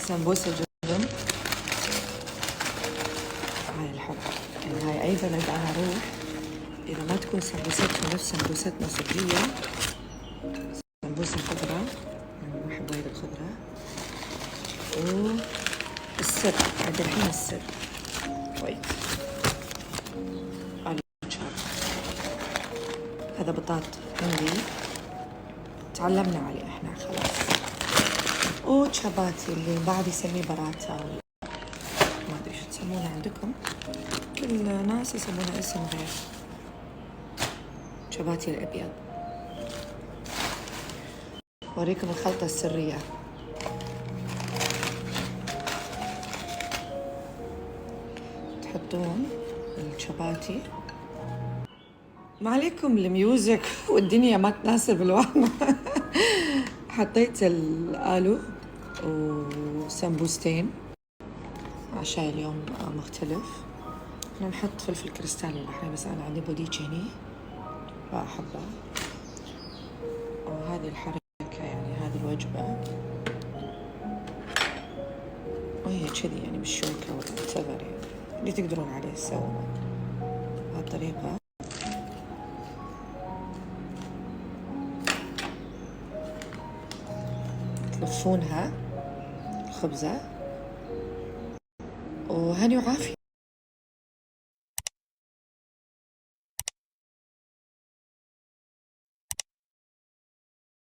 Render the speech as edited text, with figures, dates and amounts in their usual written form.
سمبوسة جبن. هاي الحب يعني هاي أي بلد أنا أروح إذا ما تكون سمبوستهم نفس سمبوستنا صدقية، سمبوسة خضراء، أنا ما أحب وايد الخضراء. والسر عند الحين السر وايد هذا بطاط هندي تعلمنا عليه احنا خلاص. وشاباتي اللي بعد يسميه براتا ما ادري شو تسمونه عندكم، كل ناس يسمونه اسم غير. شاباتي الابيض. اوريكم الخلطة السرية. تحطون الشاباتي، ما عليكم الميوزك والدنيا ما تناسب الوهم. حطيت الآلو وسمبوستين عشان اليوم مختلف. احنا نحط فلفل كريستال الحين بس انا عندي بوديتش هني فاحبه. وهذه الحركة يعني هذه الوجبة وهي كذي يعني بالشوكة ولا whatever يعني اللي تقدرون عليه تسوونه بهالطريقة. تلفونها الخبزة وهني وعافية.